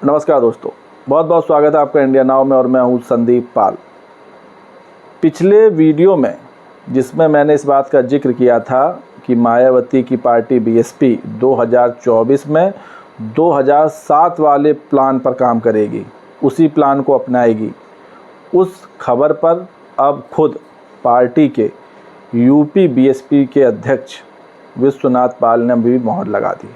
नमस्कार दोस्तों, बहुत बहुत स्वागत है आपका इंडिया नाउ में और मैं हूं संदीप पाल। पिछले वीडियो में जिसमें मैंने इस बात का जिक्र किया था कि मायावती की पार्टी बीएसपी 2024 में 2007 वाले प्लान पर काम करेगी, उसी प्लान को अपनाएगी। उस खबर पर अब खुद पार्टी के यूपी बीएसपी के अध्यक्ष विश्वनाथ पाल ने भी मोहर लगा दी।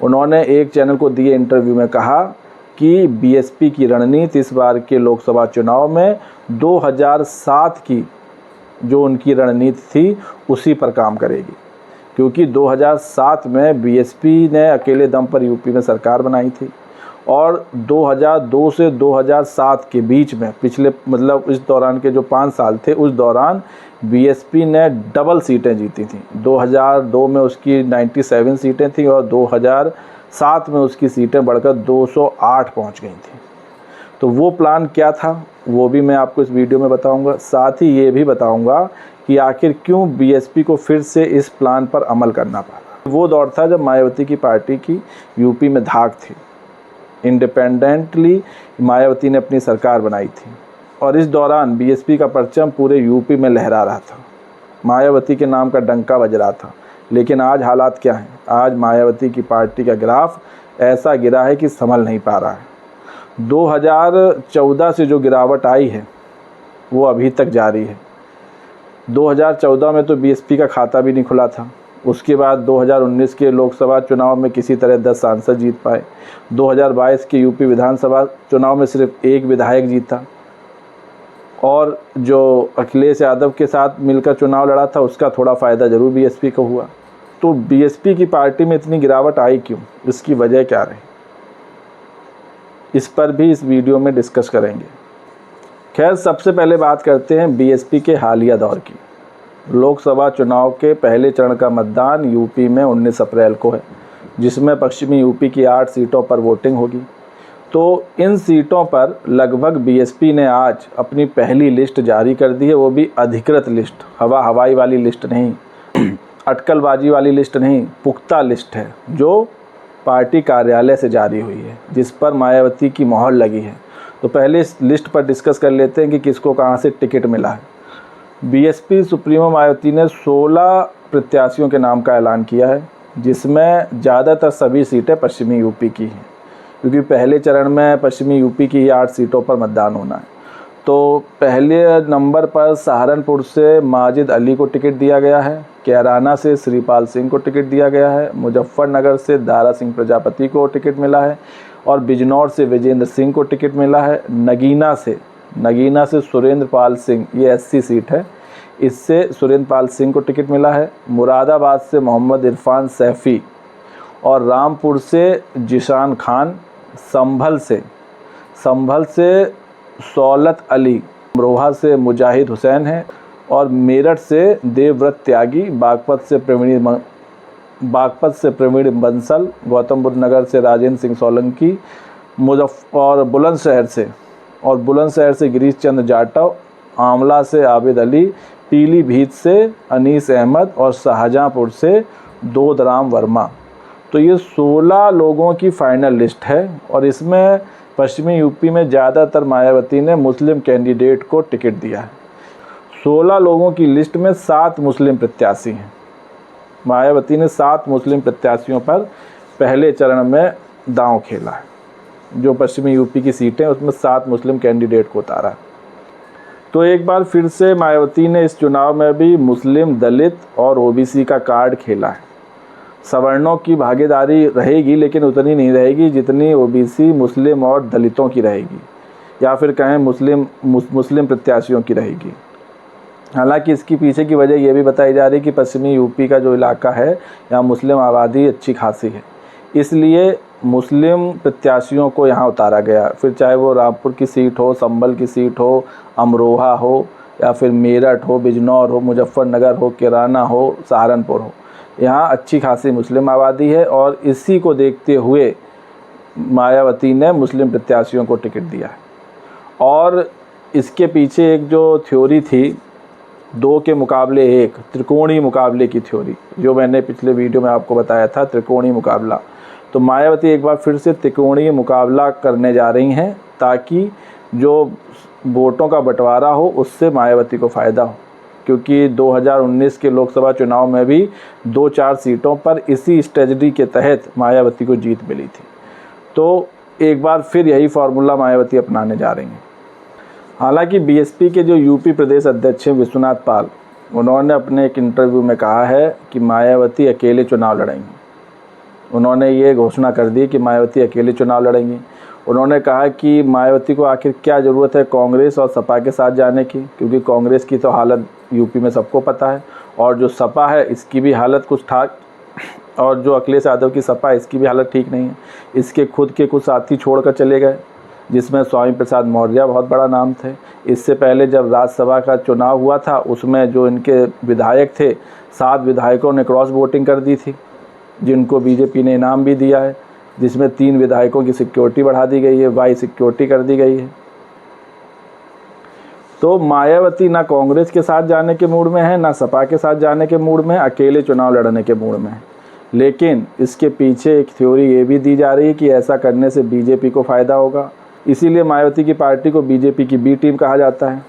उन्होंने एक चैनल को दिए इंटरव्यू में कहा कि बीएसपी की रणनीति इस बार के लोकसभा चुनाव में 2007 की जो उनकी रणनीति थी उसी पर काम करेगी, क्योंकि 2007 में बीएसपी ने अकेले दम पर यूपी में सरकार बनाई थी और 2002 से 2007 के बीच में पिछले इस दौरान के जो 5 साल थे उस दौरान बीएसपी ने डबल सीटें जीती थी। 2002 में उसकी 97 सीटें थी और 2007 में उसकी सीटें बढ़कर 208 पहुंच गई थी। तो वो प्लान क्या था वो भी मैं आपको इस वीडियो में बताऊंगा। साथ ही ये भी बताऊंगा कि आखिर क्यों बीएसपी को फिर से इस प्लान पर अमल करना पड़ा। वो दौर था जब मायावती की पार्टी की यूपी में धाक थी, इंडिपेंडेंटली मायावती ने अपनी सरकार बनाई थी और इस दौरान बीएसपी का परचम पूरे यूपी में लहरा रहा था, मायावती के नाम का डंका बज रहा था। लेकिन आज हालात क्या हैं? आज मायावती की पार्टी का ग्राफ ऐसा गिरा है कि संभल नहीं पा रहा है। 2014 से जो गिरावट आई है वो अभी तक जारी है। 2014 में तो बीएसपी का खाता भी नहीं खुला था। उसके बाद 2019 के लोकसभा चुनाव में किसी तरह 10 सांसद जीत पाए। 2022 के यूपी विधानसभा चुनाव में सिर्फ एक विधायक जीता और जो अखिलेश यादव के साथ मिलकर चुनाव लड़ा था उसका थोड़ा फ़ायदा ज़रूर बीएसपी को हुआ। तो बीएसपी की पार्टी में इतनी गिरावट आई क्यों? इसकी वजह क्या रही? इस पर भी इस वीडियो में डिस्कस करेंगे। खैर, सबसे पहले बात करते हैं बीएसपी के हालिया दौर की। लोकसभा चुनाव के पहले चरण का मतदान यूपी में 19 अप्रैल को है, जिसमें पश्चिमी यूपी की 8 सीटों पर वोटिंग होगी। तो इन सीटों पर लगभग बीएसपी ने आज अपनी पहली लिस्ट जारी कर दी है, वो भी अधिकृत लिस्ट, हवाई वाली लिस्ट नहीं, अटकलबाजी वाली लिस्ट नहीं, पुख्ता लिस्ट है जो पार्टी कार्यालय से जारी हुई है, जिस पर मायावती की मोहर लगी है। तो पहले इस लिस्ट पर डिस्कस कर लेते हैं कि किसको कहाँ से टिकट मिला है। बीएसपी सुप्रीमो मायावती ने 16 प्रत्याशियों के नाम का ऐलान किया है, जिसमें ज़्यादातर सभी सीटें पश्चिमी यूपी की हैं, क्योंकि पहले चरण में पश्चिमी यूपी की ही 8 सीटों पर मतदान होना है। तो पहले नंबर पर सहारनपुर से माजिद अली को टिकट दिया गया है, कैराना से श्रीपाल सिंह को टिकट दिया गया है, मुजफ्फरनगर से दारा सिंह प्रजापति को टिकट मिला है और बिजनौर से विजेंद्र सिंह को टिकट मिला है। नगीना से सुरेंद्र पाल सिंह, ये एससी सीट है, इससे सुरेंद्र पाल सिंह को टिकट मिला है। मुरादाबाद से मोहम्मद इरफान सैफ़ी और रामपुर से जिशान खान, संभल से सौलत अली, अमरोहा से मुजाहिद हुसैन है और मेरठ से देवव्रत त्यागी, बागपत से प्रवीण बंसल, गौतम बुद्ध नगर से राजेंद्र सिंह सोलंकी, और बुलंदशहर से गिरीश चंद्र जाटव, आंवला से आबिद अली, पीलीभीत से अनीस अहमद और शाहजहाँपुर से दोदराम वर्मा। तो ये 16 लोगों की फाइनल लिस्ट है और इसमें पश्चिमी यूपी में ज़्यादातर मायावती ने मुस्लिम कैंडिडेट को टिकट दिया है। 16 लोगों की लिस्ट में 7 मुस्लिम प्रत्याशी हैं। मायावती ने 7 मुस्लिम प्रत्याशियों पर पहले चरण में दांव खेला है। जो पश्चिमी यूपी की सीटें उसमें 7 मुस्लिम कैंडिडेट को उतारा है। तो एक बार फिर से मायावती ने इस चुनाव में भी मुस्लिम, दलित और ओबीसी का कार्ड खेला है। सवर्णों की भागीदारी रहेगी लेकिन उतनी नहीं रहेगी जितनी ओबीसी, मुस्लिम और दलितों की रहेगी, या फिर कहें मुस्लिम प्रत्याशियों की रहेगी। हालांकि इसकी पीछे की वजह यह भी बताई जा रही है कि पश्चिमी यूपी का जो इलाका है यहाँ मुस्लिम आबादी अच्छी खासी है, इसलिए मुस्लिम प्रत्याशियों को यहाँ उतारा गया। फिर चाहे वो रामपुर की सीट हो, संभल की सीट हो, अमरोहा हो, या फिर मेरठ हो, बिजनौर हो, मुजफ्फरनगर हो, कैराना हो, सहारनपुर हो, यहाँ अच्छी खासी मुस्लिम आबादी है और इसी को देखते हुए मायावती ने मुस्लिम प्रत्याशियों को टिकट दिया है। और इसके पीछे एक जो थ्योरी थी 2 के मुकाबले 1, त्रिकोणीय मुकाबले की थ्योरी, जो मैंने पिछले वीडियो में आपको बताया था, त्रिकोणीय मुकाबला। तो मायावती एक बार फिर से त्रिकोणीय मुकाबला करने जा रही हैं ताकि जो वोटों का बंटवारा हो उससे मायावती को फ़ायदा हो, क्योंकि 2019 के लोकसभा चुनाव में भी 2-4 सीटों पर इसी स्ट्रेटजी के तहत मायावती को जीत मिली थी। तो एक बार फिर यही फार्मूला मायावती अपनाने जा रही हैं। हालांकि बीएसपी के जो यूपी प्रदेश अध्यक्ष हैं विश्वनाथ पाल, उन्होंने अपने एक इंटरव्यू में कहा है कि मायावती अकेले चुनाव लड़ेंगी। उन्होंने ये घोषणा कर दी कि मायावती अकेले चुनाव लड़ेंगी। उन्होंने कहा कि मायावती को आखिर क्या ज़रूरत है कांग्रेस और सपा के साथ जाने की, क्योंकि कांग्रेस की तो हालत यूपी में सबको पता है, और जो सपा है इसकी भी हालत कुछ ठाक, और जो अखिलेश यादव की सपा है इसकी भी हालत ठीक नहीं है। इसके खुद के कुछ साथी छोड़कर चले गए, जिसमें स्वामी प्रसाद मौर्य बहुत बड़ा नाम थे। इससे पहले जब राज्यसभा का चुनाव हुआ था उसमें जो इनके विधायक थे, 7 विधायकों ने क्रॉस वोटिंग कर दी थी, जिनको बीजेपी ने इनाम भी दिया है, जिसमें 3 विधायकों की सिक्योरिटी बढ़ा दी गई है, वाई सिक्योरिटी कर दी गई है। तो मायावती ना कांग्रेस के साथ जाने के मूड में है, ना सपा के साथ जाने के मूड में, अकेले चुनाव लड़ने के मूड में है। लेकिन इसके पीछे एक थ्योरी ये भी दी जा रही है कि ऐसा करने से बीजेपी को फ़ायदा होगा, इसीलिए मायावती की पार्टी को बीजेपी की बी टीम कहा जाता है।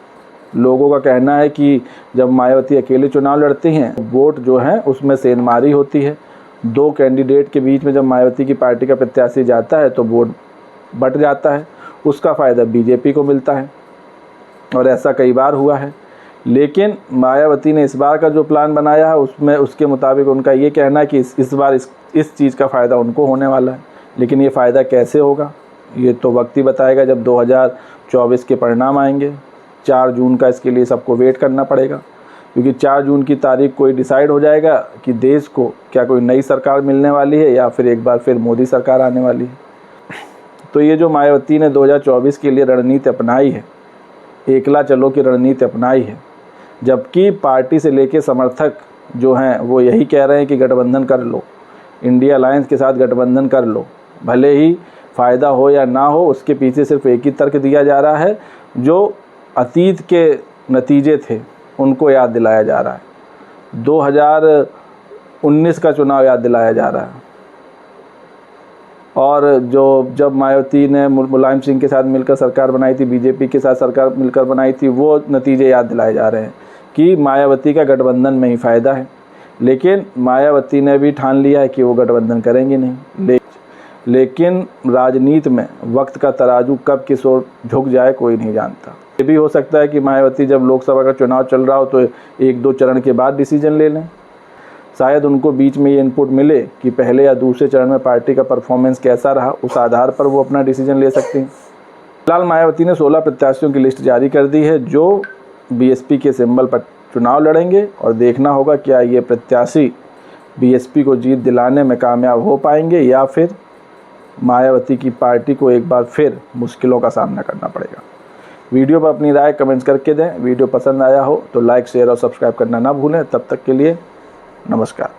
लोगों का कहना है कि जब मायावती अकेले चुनाव लड़ती हैं, वोट जो है उसमें सेंधमारी होती है। 2 कैंडिडेट के बीच में जब मायावती की पार्टी का प्रत्याशी जाता है तो वोट बट जाता है, उसका फ़ायदा बीजेपी को मिलता है, और ऐसा कई बार हुआ है। लेकिन मायावती ने इस बार का जो प्लान बनाया है उसमें उसके मुताबिक उनका ये कहना है कि इस बार इस चीज़ का फ़ायदा उनको होने वाला है। लेकिन ये फ़ायदा कैसे होगा ये तो वक्त ही बताएगा, जब 2024 के परिणाम आएंगे। 4 जून का इसके लिए सबको वेट करना पड़ेगा, क्योंकि 4 जून की तारीख को डिसाइड हो जाएगा कि देश को क्या कोई नई सरकार मिलने वाली है या फिर एक बार फिर मोदी सरकार आने वाली है। तो ये जो मायावती ने 2024 के लिए रणनीति अपनाई है, एकला चलो की रणनीति अपनाई है, जबकि पार्टी से लेके समर्थक जो हैं वो यही कह रहे हैं कि गठबंधन कर लो, इंडिया अलायंस के साथ गठबंधन कर लो, भले ही फ़ायदा हो या ना हो। उसके पीछे सिर्फ एक ही तर्क दिया जा रहा है, जो अतीत के नतीजे थे उनको याद दिलाया जा रहा है। 2019 का चुनाव याद दिलाया जा रहा है, और जो जब मायावती ने मुलायम सिंह के साथ मिलकर सरकार बनाई थी, बीजेपी के साथ सरकार मिलकर बनाई थी, वो नतीजे याद दिलाए जा रहे हैं कि मायावती का गठबंधन में ही फ़ायदा है। लेकिन मायावती ने भी ठान लिया है कि वो गठबंधन करेंगी नहीं। लेकिन राजनीति में वक्त का तराजू कब किस ओर झुक जाए कोई नहीं जानता। ये भी हो सकता है कि मायावती जब लोकसभा का चुनाव चल रहा हो तो 1-2 चरण के बाद डिसीजन ले लें। शायद उनको बीच में ये इनपुट मिले कि पहले या दूसरे चरण में पार्टी का परफॉर्मेंस कैसा रहा, उस आधार पर वो अपना डिसीजन ले सकती हैं। फिलहाल मायावती ने 16 प्रत्याशियों की लिस्ट जारी कर दी है जो बीएसपी के सिंबल पर चुनाव लड़ेंगे, और देखना होगा क्या ये प्रत्याशी बीएसपी को जीत दिलाने में कामयाब हो पाएंगे या फिर मायावती की पार्टी को एक बार फिर मुश्किलों का सामना करना पड़ेगा। वीडियो पर अपनी राय कमेंट्स करके दें। वीडियो पसंद आया हो तो लाइक, शेयर और सब्सक्राइब करना ना भूलें। तब तक के लिए नमस्कार।